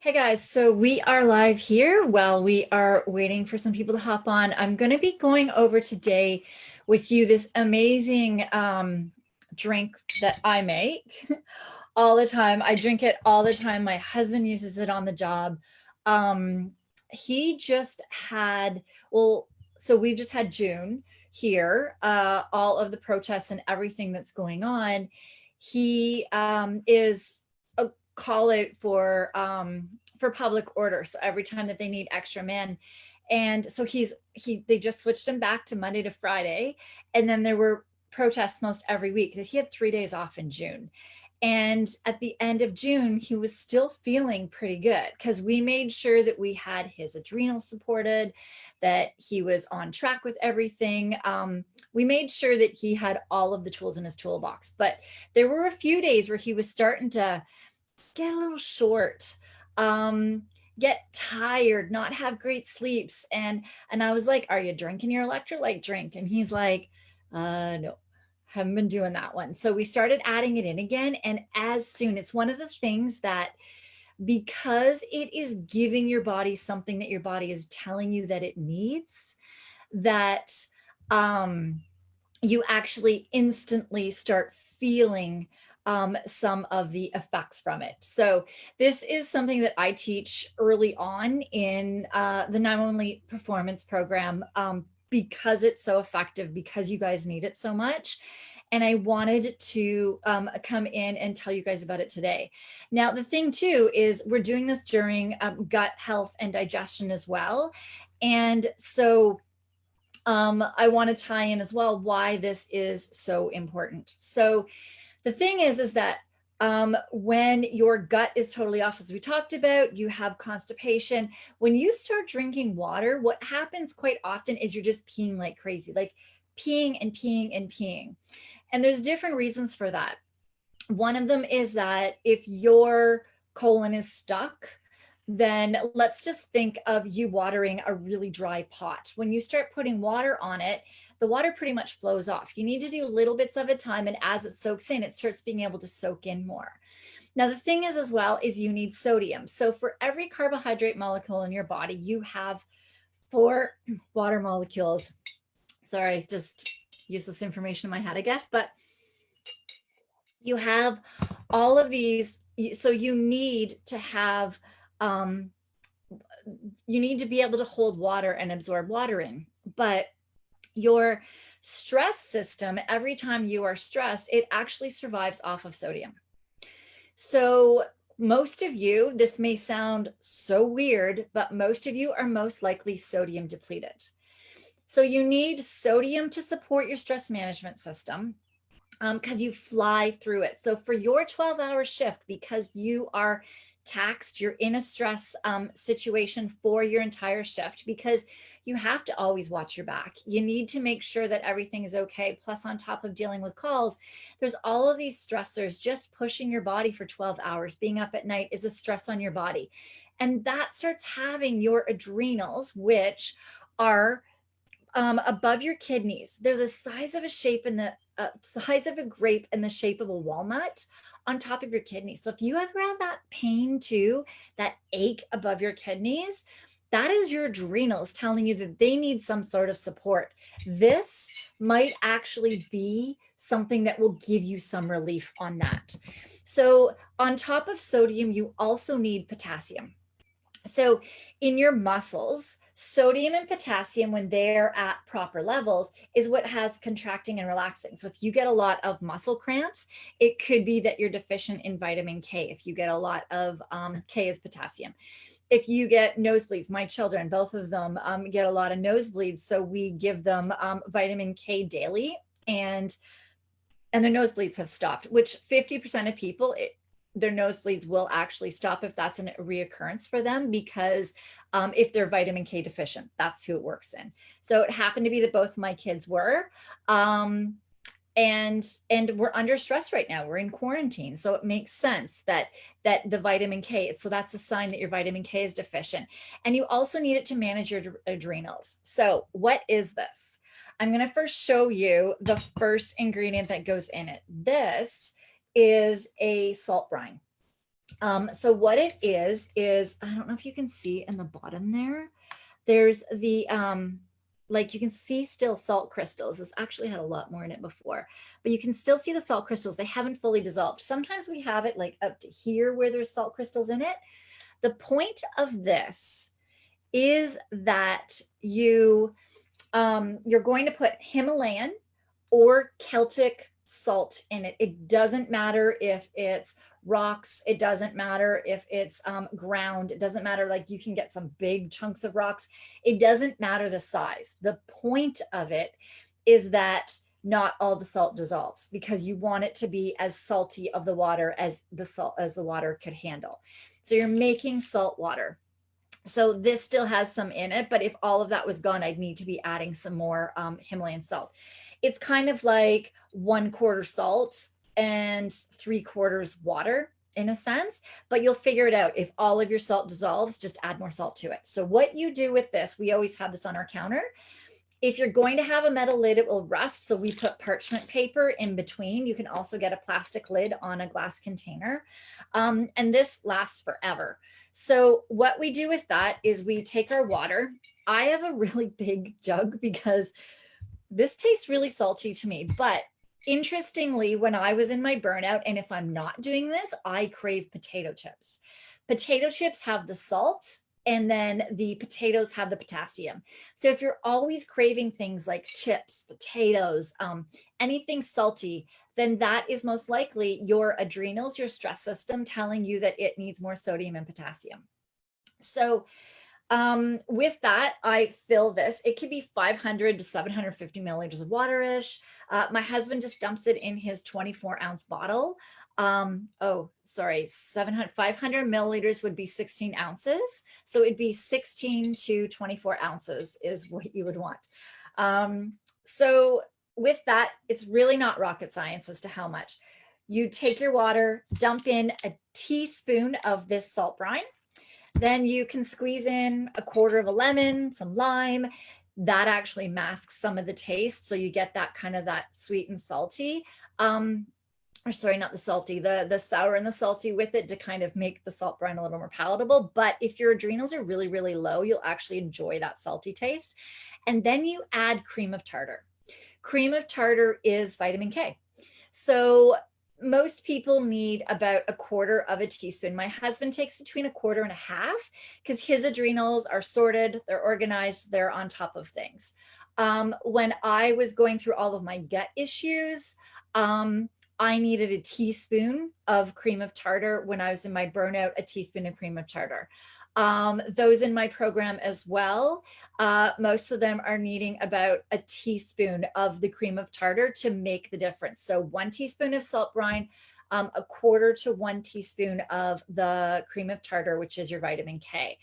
Hey guys, so we are live here while we are waiting for some people to hop on. I'm going to be going over today with you this amazing drink that I make all the time. I drink it all the time. My husband uses it on the job. Um, he just had, well, so we've just had June here, all of the protests and everything that's going on. He is a call out for public order. So every time that they need extra men. And so they just switched him back to Monday to Friday. And then there were protests most every week that he had 3 days off in June. And at the end of June, he was still feeling pretty good because we made sure that we had his adrenals supported, that he was on track with everything. We made sure that he had all of the tools in his toolbox. But there were a few days where he was starting to get a little short, get tired, not have great sleeps. And I was like, are you drinking your electrolyte drink? And he's like, no, haven't been doing that one. So we started adding it in again. And as soon, it's one of the things that, because it is giving your body something that your body is telling you that it needs, that you actually instantly start feeling some of the effects from it. So this is something that I teach early on in the 911 Performance Program, because it's so effective, because you guys need it so much. And I wanted to come in and tell you guys about it today. Now, the thing too is we're doing this during gut health and digestion as well. And so I want to tie in as well why this is so important. So the thing is that when your gut is totally off, as we talked about, you have constipation. When you start drinking water, what happens quite often is you're just peeing like crazy, like peeing and peeing and peeing. And there's different reasons for that. One of them is that if your colon is stuck, then let's just think of you watering a really dry pot. When you start putting water on it, the water pretty much flows off. You need to do little bits of a time, and as it soaks in, it starts being able to soak in more. Now, the thing is as well is you need sodium. So for every carbohydrate molecule in your body, you have 4 water molecules. Sorry, just useless information in my head, I guess, but you have all of these. So you need to have you need to be able to hold water and absorb water in. But your stress system, every time you are stressed, it actually survives off of sodium. So most of you, this may sound so weird, but most of you are most likely sodium depleted. So you need sodium to support your stress management system, because you fly through it. So for your 12-hour shift, because you are taxed, you're in a stress situation for your entire shift, because you have to always watch your back. You need to make sure that everything is okay. Plus, on top of dealing with calls, there's all of these stressors. Just pushing your body for 12 hours, being up at night, is a stress on your body. And that starts having your adrenals, which are above your kidneys. They're the size of a shape in the size of a grape and the shape of a walnut on top of your kidneys. So if you ever have that pain too, that ache above your kidneys, that is your adrenals telling you that they need some sort of support. This might actually be something that will give you some relief on that. So on top of sodium, you also need potassium. So in your muscles, sodium and potassium, when they're at proper levels, is what has contracting and relaxing. So if you get a lot of muscle cramps, it could be that you're deficient in vitamin K. If you get a lot of K is potassium. If you get nosebleeds, my children, both of them get a lot of nosebleeds. So we give them vitamin K daily, and their nosebleeds have stopped, which 50% of people, their nosebleeds will actually stop if that's a reoccurrence for them, because if they're vitamin K deficient, that's who it works in. So it happened to be that both my kids were. And we're under stress right now. We're in quarantine, so it makes sense that the vitamin K, so that's a sign that your vitamin K is deficient. And you also need it to manage your adrenals. So what is this? I'm going to first show you the first ingredient that goes in it. This is a salt brine. So what it is, I don't know if you can see in the bottom there, there's the, like you can see still salt crystals. This actually had a lot more in it before, but you can still see the salt crystals. They haven't fully dissolved. Sometimes we have it like up to here where there's salt crystals in it. The point of this is that you're going to put Himalayan or Celtic salt in it. It doesn't matter if it's rocks. It doesn't matter if it's ground. It doesn't matter, like you can get some big chunks of rocks. It doesn't matter the size. The point of it is that not all the salt dissolves, because you want it to be as salty of the water as the water could handle. So you're making salt water. So this still has some in it, but if all of that was gone, I'd need to be adding some more Himalayan salt. It's kind of like 1/4 salt and 3/4 water in a sense, but you'll figure it out. If all of your salt dissolves, just add more salt to it. So what you do with this, we always have this on our counter. If you're going to have a metal lid, it will rust. So we put parchment paper in between. You can also get a plastic lid on a glass container. And this lasts forever. So what we do with that is we take our water. I have a really big jug because this tastes really salty to me. But interestingly, when I was in my burnout, and if I'm not doing this, I crave potato chips. Potato chips have the salt, and then the potatoes have the potassium. So if you're always craving things like chips, potatoes, anything salty, then that is most likely your adrenals, your stress system telling you that it needs more sodium and potassium. So with that, I fill this. It could be 500 to 750 milliliters of water-ish. My husband just dumps it in his 24-ounce bottle. 500 milliliters would be 16 ounces. So it'd be 16 to 24 ounces is what you would want. So with that, it's really not rocket science as to how much. You take your water, dump in a teaspoon of this salt brine. Then you can squeeze in 1/4 of a lemon, some lime. That actually masks some of the taste. So you get that kind of that sweet and salty. Or sorry, not the salty, the sour and the salty with it to kind of make the salt brine a little more palatable. But if your adrenals are really, really low, you'll actually enjoy that salty taste. And then you add cream of tartar. Cream of tartar is vitamin K. So most people need about 1/4 of a teaspoon. My husband takes between 1/4 and a half because his adrenals are sorted, they're organized, they're on top of things. When I was going through all of my gut issues, I needed a teaspoon of cream of tartar. When I was in my burnout, a teaspoon of cream of tartar. Those in my program as well, most of them are needing about a teaspoon of the cream of tartar to make the difference. So 1 teaspoon of salt brine, 1/4 to 1 teaspoon of the cream of tartar, which is your vitamin K.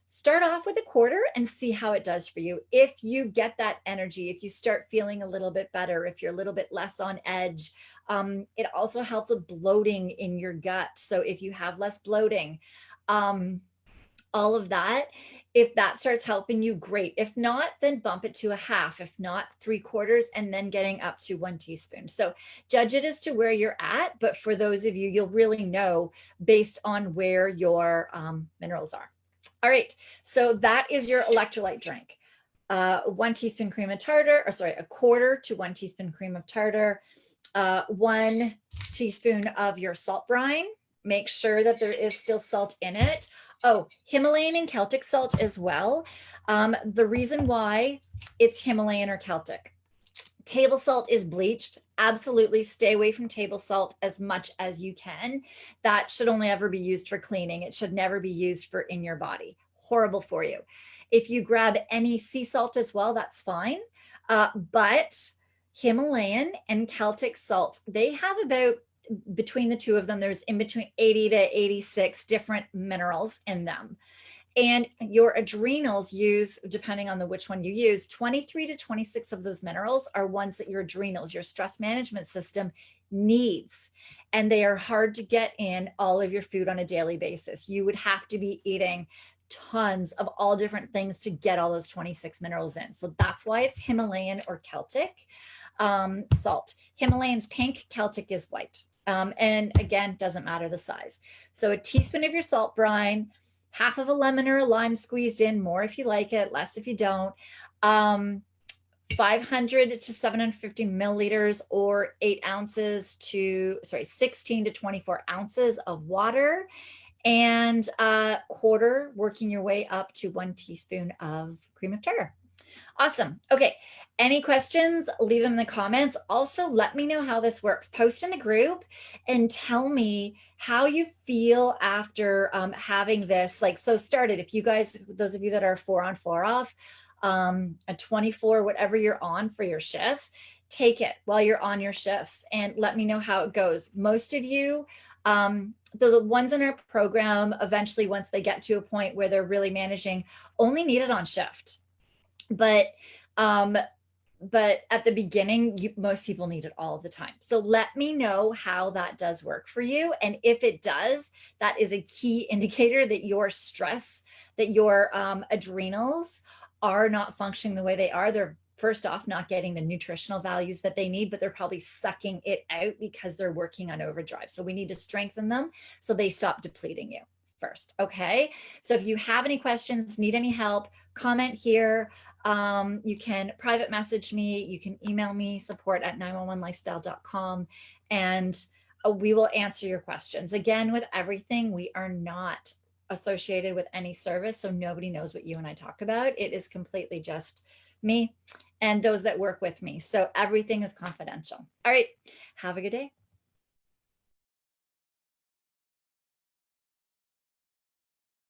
Start off with 1/4 and see how it does for you. If you get that energy, if you start feeling a little bit better, if you're a little bit less on edge, it also helps with bloating in your gut. So if you have less bloating, all of that, if that starts helping you, great. If not, then bump it to a half, if not 3/4, and then getting up to 1 teaspoon. So judge it as to where you're at. But for those of you, you'll really know based on where your minerals are. All right, so that is your electrolyte drink. 1 teaspoon cream of tartar, or sorry, 1/4 to 1 teaspoon cream of tartar, 1 teaspoon of your salt brine. Make sure that there is still salt in it. Oh, Himalayan and Celtic salt as well. The reason why it's Himalayan or Celtic. Table salt is bleached. Absolutely stay away from table salt as much as you can. That should only ever be used for cleaning. It should never be used for in your body. Horrible for you. If you grab any sea salt as well, that's fine. But Himalayan and Celtic salt, they have about, between the two of them, there's in between 80 to 86 different minerals in them. And your adrenals use, depending on which one you use, 23 to 26 of those minerals are ones that your adrenals, your stress management system needs. And they are hard to get in all of your food on a daily basis. You would have to be eating tons of all different things to get all those 26 minerals in. So that's why it's Himalayan or Celtic salt. Himalayan's pink, Celtic is white. And again, doesn't matter the size. So a teaspoon of your salt brine, half of a lemon or a lime squeezed in, more if you like it, less if you don't. 500 to 750 milliliters or 16 to 24 ounces of water, and a quarter, working your way up to 1 teaspoon of cream of tartar. Awesome. Okay. Any questions? Leave them in the comments. Also, let me know how this works. Post in the group and tell me how you feel after having this. Like, so started. If you guys, those of you that are 4 on 4 off, a 24, whatever you're on for your shifts, take it while you're on your shifts and let me know how it goes. Most of you, the ones in our program, eventually, once they get to a point where they're really managing, only need it on shift. But at the beginning, most people need it all the time. So let me know how that does work for you. And if it does, that is a key indicator that your stress, that your adrenals are not functioning the way they are. They're, first off, not getting the nutritional values that they need, but they're probably sucking it out because they're working on overdrive. So we need to strengthen them so they stop depleting you first. Okay. So if you have any questions, need any help, comment here. You can private message me. You can email me, support@911lifestyle.com, and we will answer your questions. Again, with everything, we are not associated with any service. So nobody knows what you and I talk about. It is completely just me and those that work with me. So everything is confidential. All right. Have a good day.